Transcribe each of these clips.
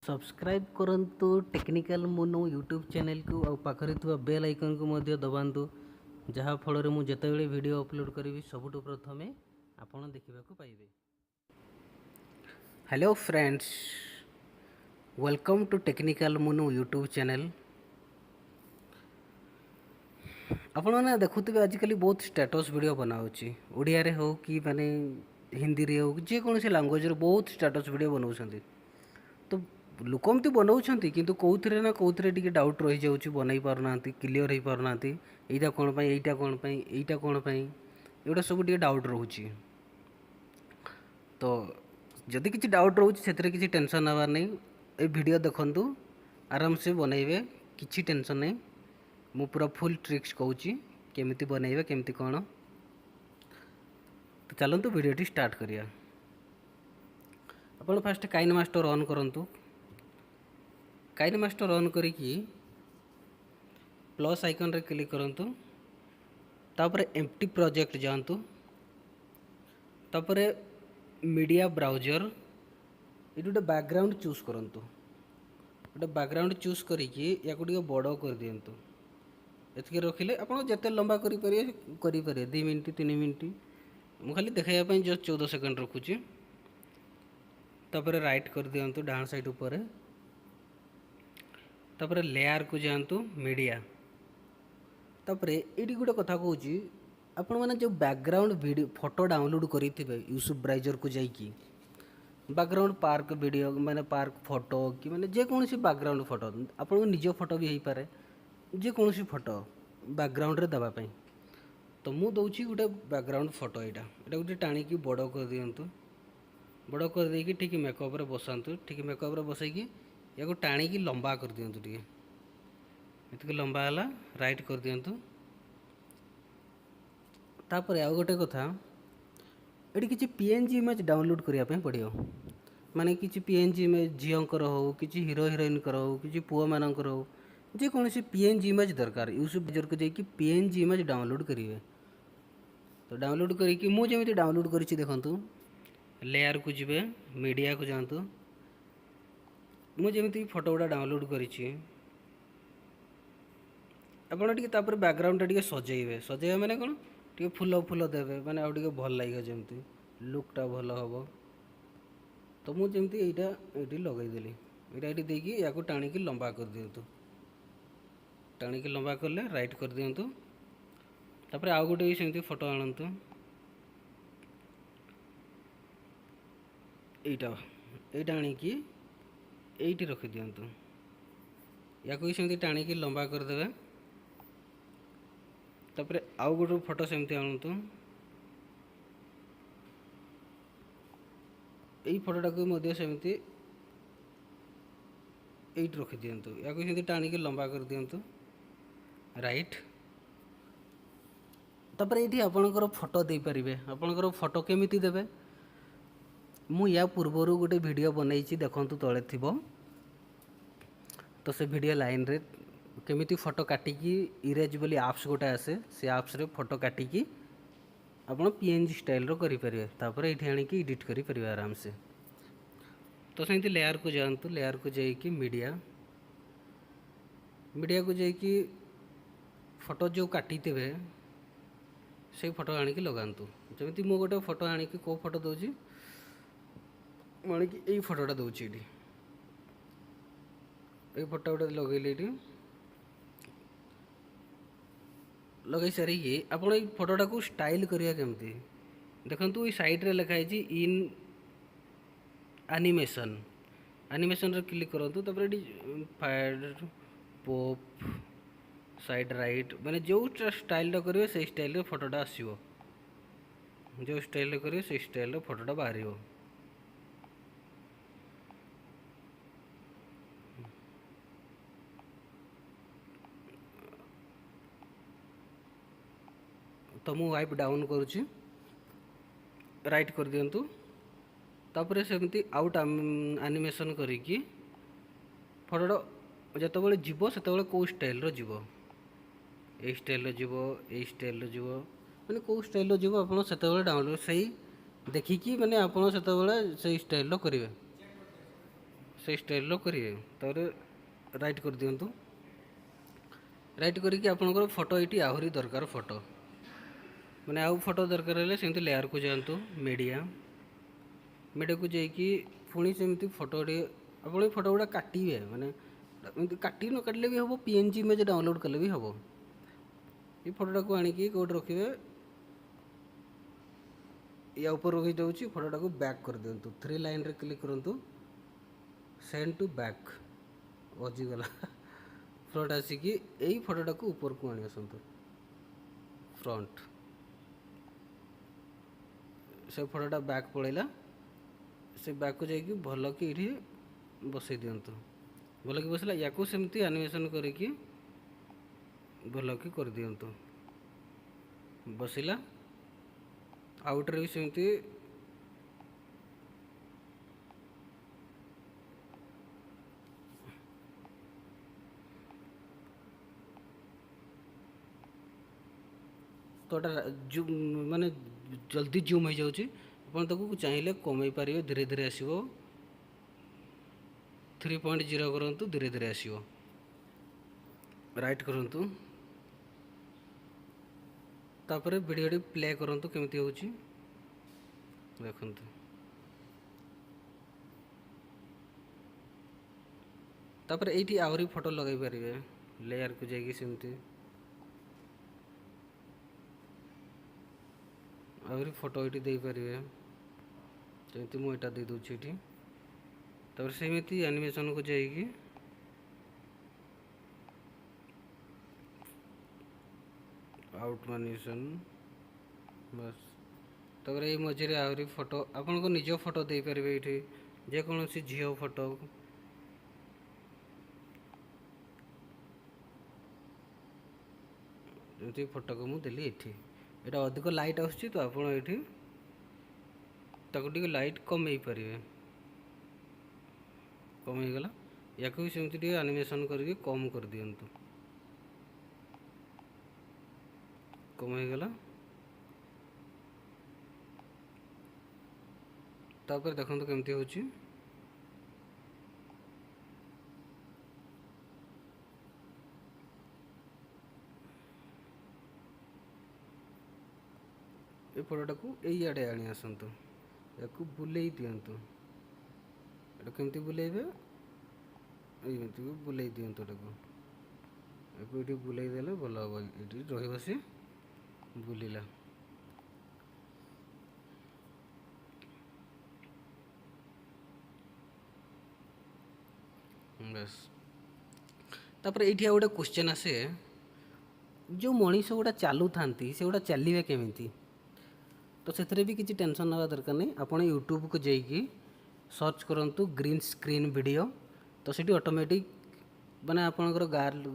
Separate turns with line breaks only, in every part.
Subscribe करंतु technical mono YouTube channel को और पाखरे थुआ बेल आइकन को मध्य दबांतु जहाँ फल मु जितेबाला वीडियो अपलोड करी सबुठु प्रथमे आपण देखा पाइबे। Hello friends, welcome to technical mono YouTube channel. आपण मैंने देखुवे आजिकल बहुत स्टेटस वीडियो बनाऊँगी ओडिया रे हो कि माने हिंदी रे हो जेकोसी लैंग्वेज बहुत स्टेटस वीडियो बनाऊँ तो लोक एमती बनाऊँ किंतु कौथिरे ना कौथिरे टिके डाउट रही जाऊँ बनई पारना क्लीयर हो पारना एटा कौन पाई एटा कौन पाई एटा कौन पाई एगुड़ा सब टिके डाउट रोचे। तो जदि किसी डाउट रोचे से किसी टेंशन हबार नहीं, ये वीडियो देखंतु आराम से बनइबे किसी टेंशन नहीं। मु पूरा फुल ट्रिक्स कहूँ केमिति बनइबे केमिति कौन। तो चलतु वीडियोटी स्टार्ट करिया। आपण फास्ट काइन मास्टर ऑन करंतु। काइन मास्टर ऑन करिकी प्लस आइकन रे क्लिक करंतु, तापर एम्प्टी प्रोजेक्ट जांतु, तापर मीडिया ब्राउजर ये गोटे बैकग्राउंड चूज करंतु। गोटे बैकग्राउंड चूज करिकी या को बड़ कर दियंतु। एतके रखिले आपण जते लंबा करि परिए 2 मिनिट 3 मिनिट मु खाली देखाइबा पई जस्ट 14 सेकंड रखुची। तापर राइट कर दियंतु डाउन साइड ऊपर, तापर लेयर को जातु मीडिया। तापर ये गोटे कथा कहूँ आपण मैंने जो बैकग्राउंड वीडियो फोटो डाउनलोड करेंगे यूट्यूब ब्राउजर को जाइए बैकग्राउंड पार्क वीडियो माने पार्क फोटो कि माने जेकोसी बैकग्राउंड फोटो आपन निज फोटो भी हो पारे जेकोसी फोटो बैकग्राउंड रे देबा पई। तो मु दउची गोटे बैकग्राउंड फोटो एटा गोटे टाणी बड़ कर दियंतु। बड़ कर देकी ठीक मेकअप रे बसांतु। ठीक मेकअप रे बसैकी या को टाणी की लंबा कर दियंतु। ठीक इतके लंबा है राइट कर दियंतु। तापर आउ गोटे कथा ये किसी पीएनजी इमेज डाउनलोड करने पड़ो माने किसी पीएनजी इमेज झींकर हो किसी हीरो हिरोइन हो किसी पुआ मानकर हो जेकोसी पीएनजी इमेज दरकार यूट्यूब ब्राउजर को जाकि पीएनजी इमेज डाउनलोड करेंगे। तो डाउनलोड करी मुझे डाउनलोड करी देखु लेयर को जी मीडिया को जातु मुझे फोटो गुड़ा डाउनलोड करी आपड़ टे बैकग्राउंड टे सजेबे सजेबे माने कौन टे फुल फुल देवे माने आउ टे भल लगे जमती लुकटा भल हम। तो मुझे यहाँ ये लगेदेली यहाँ ये देकी या टाणी लंबा कर दिंतु। टाणी लंबा कले राइट कर दिंतु। तापर आउ गोटे भी सेमती फोटो आणतु यहाँ आणिकी ये रखी दिंतु। या भी सेमती टाणी लंबा करदे। तापर आउ गोटे फोटो सेमती आणतु। यही फोटोटा को सेमती ये रखी दिंतु। या सेमती टाणी लंबा कर दिंतु राइट। तापर ये आपणकर फोटो दे पारे। आपणकर फोटो केमिति देबे मु या पूर्वर गोटे वीडियो बनई देखंतु तले थिबो। तो से वीडियो लाइन रे केमिति फोटो काटिकी इरेज बोली आप्स गोटे आसे से आप्स रे फोटो काटिकी आपण पीएनजी स्टाइल रो करि परिवे। तापर एठी आनी की एडिट करि परिवे आराम से। तो सेमती लेयर को जांतु। लेयर को जाइकी मीडिया मीडिया को जाइकी फोटो जो काटी थे से फोटो आनिकी लगातु। जमीती मु गोटे फोटो आनिकी को फोटो दूची आनिकी यही फोटोटा दूची ये फोटो गोटे लगेली ये लगे सारी आप फोटोटा को स्टाइल करिया केमती देखंतु ये साइड रे लिखा है इन एनिमेशन। एनिमेशन रे क्लिक करंतु। तापर फायर पॉप साइड राइट माने जो स्टाइल करेंगे से स्टाइल फोटोटा आसो। जो स्टाइल करेंगे से स्टाइल फोटोटा बाहर। तो मु वाइप डाउन करुच्ची राइट कर दिंतु। तापर सेमती आउट एनिमेशन करिकी फोटोटा जिते जीव से कौ स्टाइल जीव ए स्टाइल जीव ए स्टाइल जीव माने कौ स्टाइल जीव आप डाउनलोड से देखिकी माने आप से स्टाइल करेंगे से स्टाइल करेंगे तापर राइट कर दिंतु राइट करके आपंकर फोटो ये आहरी दरकार फोटो मैंने आउ फोटो दरकार है सेमती लेयर को जातु मीडिया मीडिया को जाकि पुणी सेमती फोटो आप फोटो गुड़ा काटे मैंने काटी न काटिले भी हम पीएनजी इमेज डाउनलोड कले भी हम ये फोटोटा को आणिकी कौट रखिए या ऊपर रखी जाऊँगी फोटोटा को बैक कर दिंतु 3 लाइन रे क्लिक करूँ सेंड टू बैक बजीगला फ्रंट आसिकी यही फोटोटा को ऊपर को आनी आसतु फ्रंट से फोटोटा बैक पड़ेगा से बैक को जाकि भल कि ये बसई दिंतु भल कि बसला या सेमती एनिमेशन करके भल कि कर दिंतु बसला आउटर भी सेमती तो जूम माने जल्दी जूम हो जाऊँगी आप चाहिए कमे पारे धीरे धीरे आसो 3.0 करूँ धीरे धीरे आसो राइट करूँ तापर वीडियो प्ले करूँ केमती हो देखु तापर ये आहरी फोटो लगे पारे लेयर को जाकि सेमती आहरी फोटो ये दे पारे जमी मुझा दे दूसरी ये तापर सेमती एनिमेशन को जाकि आउट एनिमेशन बस तापर ये मझे आहरी फोटो आपन को निज फोटो दे पारे ये जेकोसी झील फोटो जमी फोटो को मुझे देली ये यहाँ अधिक लाइट आसूँ तो आप ये लाइट कमे पारे कमेगला या भी सेमती एनिमेशन करके कम कर दिंतु कमेगला तापर देखो केमती हो ये फोटोटा को यही आड़े आनी आसतु या बुले दिंतु केमती बुलेबे ये बुले दिंतु ये बुले देले भल हम ये रही सी बुलिला बस तापर ये गोटे क्वेश्चन आसे जो मनीष गुड़ा चलू था से गुड़ा चलिए केमी तो से भी किसी टेंशन ना दरकार नहीं आप यूट्यूब को जाइए सर्च करूँ ग्रीन स्क्रीन वीडियो तो सीटी ऑटोमेटिक माने आपंकर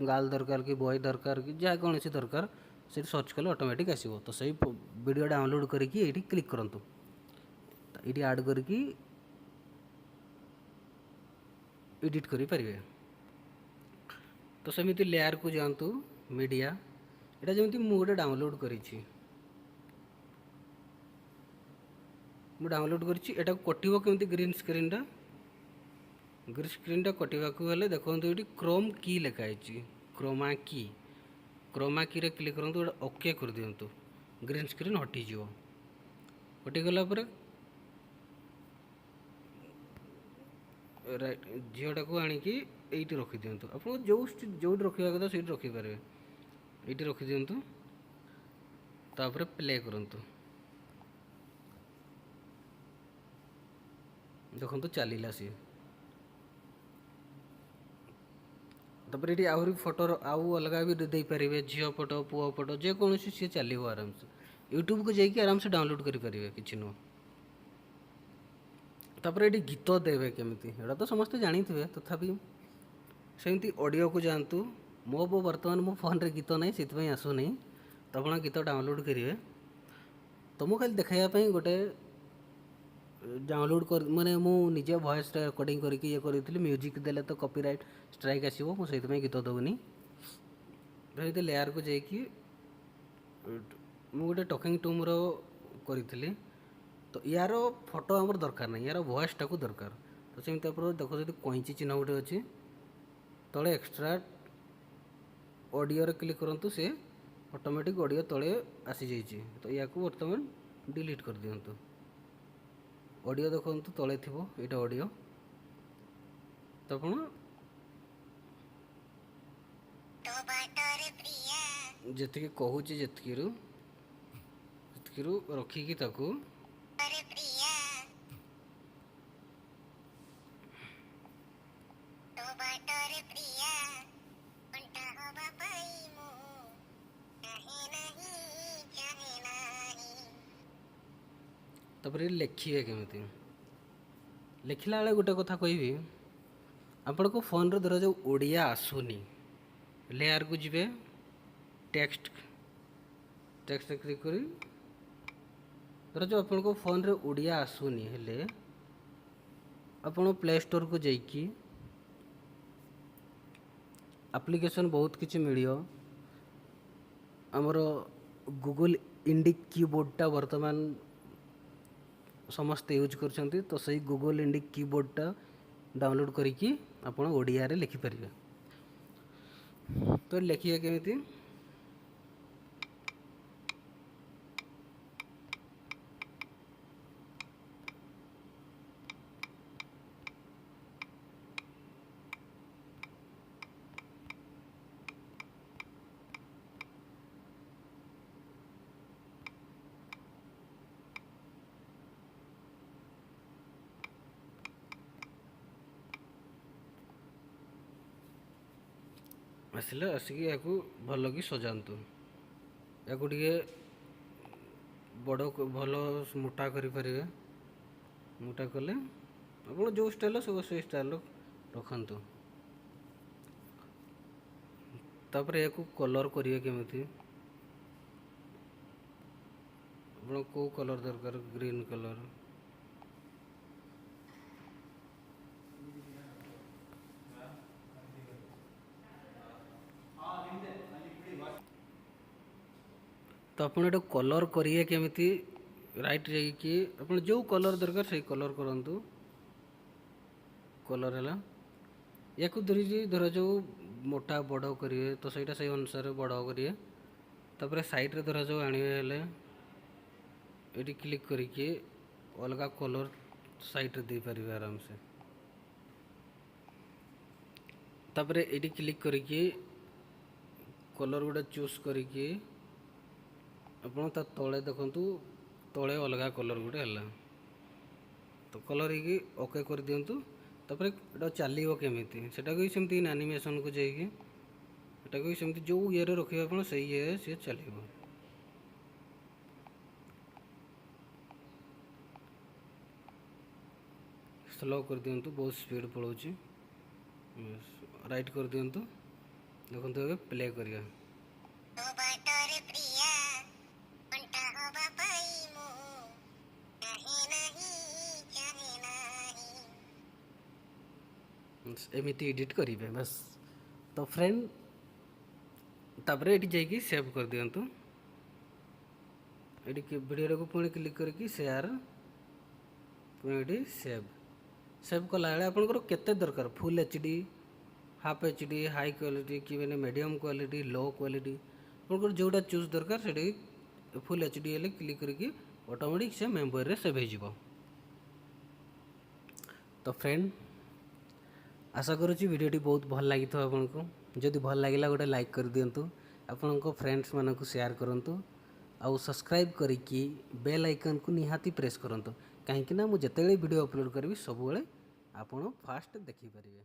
गाल दरकार कि बॉय दरकार कि जहाँ कौन सी दरकार से सर्च कले ऑटोमेटिक आसो तो सही वीडियो डाउनलोड करके ये क्लिक करूँ ये ऐड करके एडिट करें तो सेमती लेयर को जातु मीडिया यहाँ जमी मुझे डाउनलोड करी डाउनलोड करा कटो केमती ग्रीन स्क्रीनटा कटिया हेल्ले देखो ये क्रोम की लिखाई क्रोमा की रे क्लिक करूँ गोटे ओके कर दिंतु ग्रीन स्क्रीन हटिज हटिगला झीलटा को आणिकी ये रखी दिंतु आप जो रखा कथा से रखिपारे ये रखी दिंतु तापर प्ले करूँ देखो चलला सी तापर ये आहरी फोटो आउ अलग भी दे पारे झील फोटो पुओ फोटो जेकोसी सी चलो आराम से यूट्यूब को जाकि आराम से डाउनलोड करें कि नुह तापर ये गीत देवे केमी यहाँ तो समस्ते जानी थे तथापि सेमती ऑडियो को जातु मो बर्तमान मो फोन रे गीत ना से आसुनी तो आप गीत डाउनलोड करेंगे तो मुझे खाली देखापी गोटे डाउनलोड कर माने मु निजे वॉइस रिकॉर्डिंग करके ये करी म्यूजिक देले तो कॉपीराइट स्ट्राइक आसो मुझे गीत दौनी तो लेयर को जाकि गोटे टॉकिंग टूम करी तो यार फोटो आमर दरकार नहीं यार वॉइसटा को दरकार ତ ସେମିତି ଆପଣ ଦେଖୁଛନ୍ତି କଇଁଚି ଚିହ୍ନ ଗୋଟେ ଅଛି, ତଳେ ଏକ୍ସଟ୍ରା ଅଡ଼ିଓରେ କ୍ଲିକ୍ କରନ୍ତୁ, ସେ ଅଟୋମେଟିକ୍ ଅଡ଼ିଓ ତଳେ ଆସିଯାଇଛି। ତ ୟାକୁ ବର୍ତ୍ତମାନ ଡିଲିଟ୍ କରିଦିଅନ୍ତୁ। ଅଡ଼ିଓ ଦେଖନ୍ତୁ ତଳେ ଥିବ, ଏଇଟା ଅଡ଼ିଓ। ତ ଆପଣ ଯେତିକି କହୁଛି ସେତିକିରୁ ରଖିକି ତାକୁ ତାପରେ ଲେଖିବେ କେମିତି। ଲେଖିଲା ବେଳେ ଗୋଟେ କଥା କହିବି, ଆପଣଙ୍କ ଫୋନ୍ରେ ଧରାଯାଉ ଓଡ଼ିଆ ଆସୁନି, ଲେୟାରକୁ ଯିବେ, ଟେକ୍ସଟ କ୍ଲିକ୍ କରି ଧରାଯାଉ ଆପଣଙ୍କ ଫୋନ୍ରେ ଓଡ଼ିଆ ଆସୁନି, ହେଲେ ଆପଣ ପ୍ଲେ ଷ୍ଟୋରକୁ ଯାଇକି ଆପ୍ଲିକେସନ୍ ବହୁତ କିଛି ମିଳିବ। ଆମର ଗୁଗୁଲ୍ ଇଣ୍ଡିକ୍ କିବୋର୍ଡ଼ଟା ବର୍ତ୍ତମାନ ସମସ୍ତେ ୟୁଜ୍ କରୁଛନ୍ତି, ତ ସେଇ ଗୁଗୁଲ୍ ଇଣ୍ଡିକ୍ କିବୋର୍ଡ଼ଟା ଡାଉନଲୋଡ଼୍ କରିକି ଆପଣ ଓଡ଼ିଆରେ ଲେଖିପାରିବେ। ତ ଲେଖିବେ କେମିତି, ଆସିଲେ ଆସିକି ୟାକୁ ଭଲକି ସଜାନ୍ତୁ। ୟାକୁ ଟିକେ ବଡ଼ ଭଲ ମୋଟା କରିପାରିବେ। ମୋଟା କଲେ ଆପଣ ଯେଉଁ ଷ୍ଟାଇଲ୍ର ସବୁ ସେଇ ଷ୍ଟାଇଲ୍ର ରଖନ୍ତୁ। ତାପରେ ୟାକୁ କଲର୍ କରିବେ କେମିତି, ଆପଣ କେଉଁ କଲର୍ ଦରକାର, ଗ୍ରୀନ୍ କଲର୍, ତ ଆପଣ ଏଇଟା କଲର୍ କରିବେ କେମିତି, ରାଇଟ୍ ଯାଇକି ଆପଣ ଯେଉଁ କଲର୍ ଦରକାର ସେଇ କଲର୍ କରନ୍ତୁ। କଲର୍ ହେଲା, ୟାକୁ ଧରାଯାଉ ମୋଟା ବଡ଼ କରିବେ, ତ ସେଇଟା ସେଇ ଅନୁସାରେ ବଡ଼ କରିବେ। ତାପରେ ସାଇଡ଼୍ରେ ଧରାଯାଉ ଆଣିବେ, ହେଲେ ଏଠି କ୍ଲିକ୍ କରିକି ଅଲଗା କଲର୍ ସାଇଡ଼୍ରେ ଦେଇପାରିବେ ଆରାମସେ। ତାପରେ ଏଇଠି କ୍ଲିକ୍ କରିକି କଲର୍ ଗୋଟେ ଚୁଜ୍ କରିକି ଆପଣ ତା ତଳେ ଦେଖନ୍ତୁ, ତଳେ ଅଲଗା କଲର୍ ଗୋଟେ ହେଲା, ତ କଲର୍ ହେଇକି ଓକେ କରିଦିଅନ୍ତୁ। ତାପରେ ଏଇଟା ଚାଲିବ କେମିତି ସେଟାକୁ ବି ସେମିତି ଆନିମେସନ୍କୁ ଯାଇକି ଏଟାକୁ ବି ସେମିତି ଯେଉଁ ଇଏରେ ରଖିବେ ଆପଣ ସେଇ ଇଏରେ ସିଏ ଚାଲିବ। ସ୍ଲୋ କରିଦିଅନ୍ତୁ, ବହୁତ ସ୍ପିଡ଼ ପଳାଉଛି। ରାଇଟ୍ କରିଦିଅନ୍ତୁ, ଦେଖନ୍ତୁ ଏବେ ପ୍ଲେ କରିବା। ଏମିତି ଏଡ଼ିଟ୍ କରିବେ ବାସ୍। ତ ଫ୍ରେଣ୍ଡ, ତାପରେ ଏଠି ଯାଇକି ସେଭ୍ କରିଦିଅନ୍ତୁ। ଏଠି ଭିଡ଼ିଓଟାକୁ ପୁଣି କ୍ଲିକ୍ କରିକି ସେୟାର, ପୁଣି ଏଠି ସେଭ୍ କଲାବେଳେ ଆପଣଙ୍କର କେତେ ଦରକାର, ଫୁଲ୍ HD, half HD, high quality କି ମାନେ ମିଡ଼ିୟମ୍ କ୍ୱାଲିଟି, ଲୋ କ୍ୱାଲିଟି, ଆପଣଙ୍କର ଯେଉଁଟା ଚୁଜ୍ ଦରକାର ସେଠି ଫୁଲ୍ HD ହେଲେ କ୍ଲିକ୍ କରିକି ଅଟୋମେଟିକ୍ ସେ ମେମୋରିରେ ସେଭ୍ ହେଇଯିବ। ତ ଫ୍ରେଣ୍ଡ, ଆଶା କରୁଛି ଭିଡ଼ିଓଟି ବହୁତ ଭଲ ଲାଗିଥିବ ଆପଣଙ୍କୁ। ଯଦି ଭଲ ଲାଗିଲା ଗୋଟେ ଲାଇକ୍ କରିଦିଅନ୍ତୁ, ଆପଣଙ୍କ ଫ୍ରେଣ୍ଡସ୍ମାନଙ୍କୁ ସେୟାର କରନ୍ତୁ, ଆଉ ସବସ୍କ୍ରାଇବ୍ କରିକି ବେଲ୍ ଆଇକନ୍କୁ ନିହାତି ପ୍ରେସ୍ କରନ୍ତୁ, କାହିଁକିନା ମୁଁ ଯେତେବେଳେ ଭିଡ଼ିଓ ଅପଲୋଡ଼ କରିବି ସବୁବେଳେ ଆପଣ ଫାଷ୍ଟ ଦେଖିପାରିବେ।